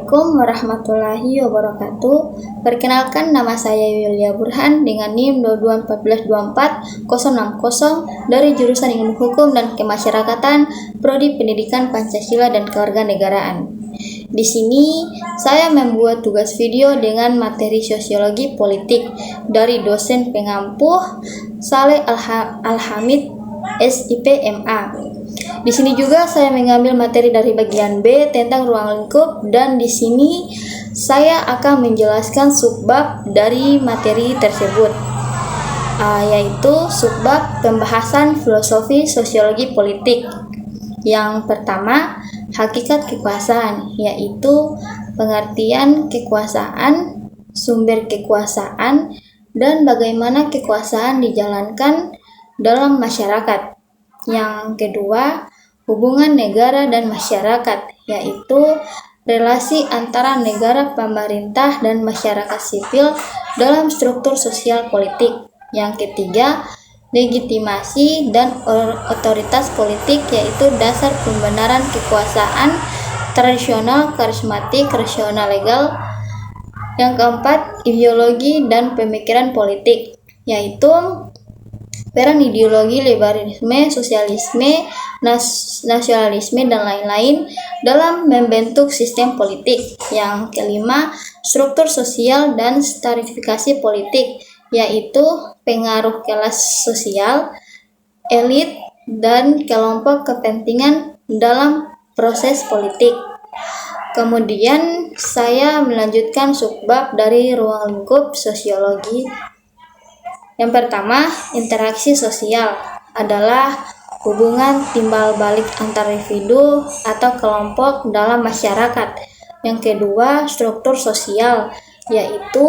Assalamualaikum warahmatullahi wabarakatuh. Perkenalkan, nama saya Yulia Burhan dengan NIM 221424060 dari jurusan Ilmu Hukum dan Kemasyarakatan, Prodi Pendidikan Pancasila dan Kewarganegaraan. Di sini saya membuat tugas video dengan materi sosiologi politik dari dosen pengampuh Saleh Alhamid, SIP MA. Di sini juga saya mengambil materi dari bagian B tentang ruang lingkup, dan di sini saya akan menjelaskan subbab dari materi tersebut, yaitu subbab pembahasan filosofi sosiologi politik. Yang pertama, hakikat kekuasaan, yaitu pengertian kekuasaan, sumber kekuasaan, dan bagaimana kekuasaan dijalankan dalam masyarakat. Yang kedua, hubungan negara dan masyarakat, yaitu relasi antara negara, pemerintah, dan masyarakat sipil dalam struktur sosial politik. Yang ketiga, legitimasi dan otoritas politik, yaitu dasar pembenaran kekuasaan tradisional, karismatik, rasional, legal. Yang keempat, ideologi dan pemikiran politik, yaitu peran ideologi liberalisme, sosialisme, nasionalisme, dan lain-lain dalam membentuk sistem politik. Yang kelima, struktur sosial dan stratifikasi politik, yaitu pengaruh kelas sosial, elit, dan kelompok kepentingan dalam proses politik. Kemudian saya melanjutkan subbab dari ruang lingkup sosiologi. Yang pertama, interaksi sosial adalah hubungan timbal balik antar individu atau kelompok dalam masyarakat. Yang kedua, struktur sosial, yaitu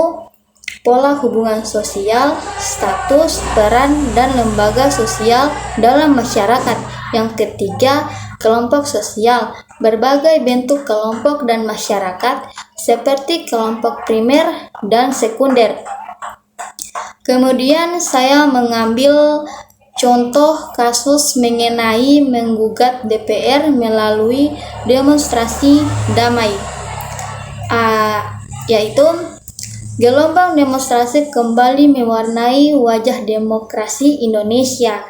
pola hubungan sosial, status, peran, dan lembaga sosial dalam masyarakat. Yang ketiga, kelompok sosial, berbagai bentuk kelompok dan masyarakat seperti kelompok primer dan sekunder. Kemudian saya mengambil contoh kasus mengenai menggugat DPR melalui demonstrasi damai, yaitu gelombang demonstrasi kembali mewarnai wajah demokrasi Indonesia.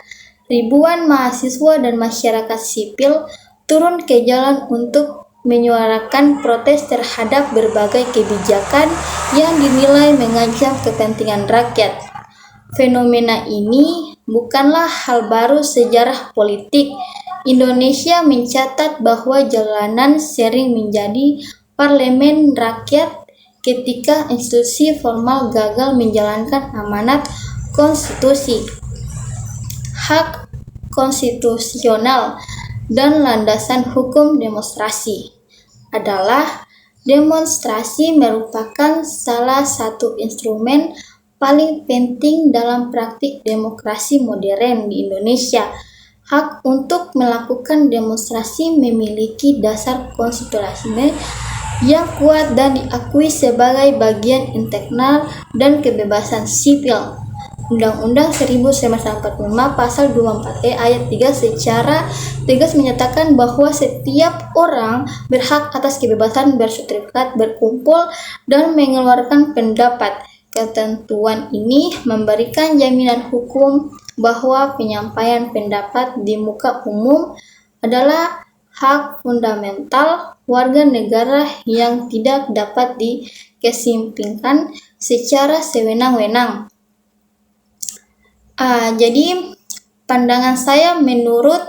Ribuan mahasiswa dan masyarakat sipil turun ke jalan untuk menyuarakan protes terhadap berbagai kebijakan yang dinilai mengancam kepentingan rakyat. Fenomena ini bukanlah hal baru sejarah politik. Indonesia mencatat bahwa jalanan sering menjadi parlemen rakyat ketika institusi formal gagal menjalankan amanat konstitusi. Hak konstitusional dan landasan hukum demonstrasi adalah demonstrasi merupakan salah satu instrumen paling penting dalam praktik demokrasi modern di Indonesia. Hak untuk melakukan demonstrasi memiliki dasar konstitusional yang kuat dan diakui sebagai bagian integral dan kebebasan sipil. Undang-Undang 1945 Pasal 24E ayat 3 secara tegas menyatakan bahwa setiap orang berhak atas kebebasan berserikat, berkumpul, dan mengeluarkan pendapat. Ketentuan ini memberikan jaminan hukum bahwa penyampaian pendapat di muka umum adalah hak fundamental warga negara yang tidak dapat dikesampingkan secara sewenang-wenang. Jadi pandangan saya menurut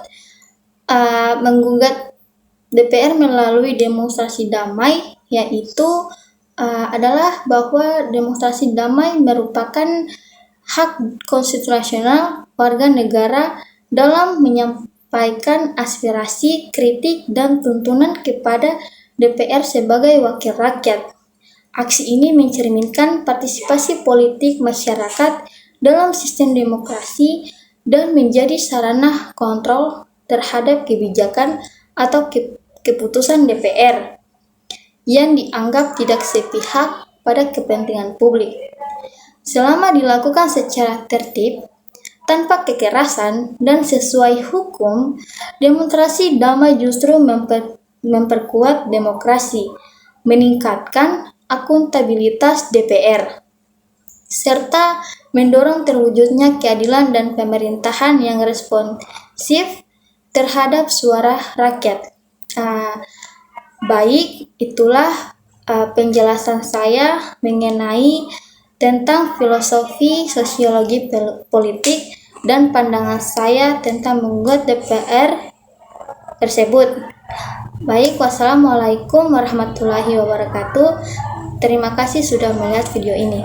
menggugat DPR melalui demonstrasi damai, yaitu adalah bahwa demonstrasi damai merupakan hak konstitusional warga negara dalam menyampaikan aspirasi, kritik, dan tuntunan kepada DPR sebagai wakil rakyat. Aksi ini mencerminkan partisipasi politik masyarakat dalam sistem demokrasi dan menjadi sarana kontrol terhadap kebijakan atau keputusan DPR yang dianggap tidak sepihak pada kepentingan publik. Selama dilakukan secara tertib, tanpa kekerasan, dan sesuai hukum, demonstrasi damai justru memperkuat demokrasi. meningkatkan akuntabilitas DPR, serta mendorong terwujudnya keadilan dan pemerintahan yang responsif terhadap suara rakyat. Baik, itulah penjelasan saya mengenai tentang filosofi sosiologi politik dan pandangan saya tentang membuat DPR tersebut. Baik, wassalamualaikum warahmatullahi wabarakatuh. Terima kasih sudah melihat video ini.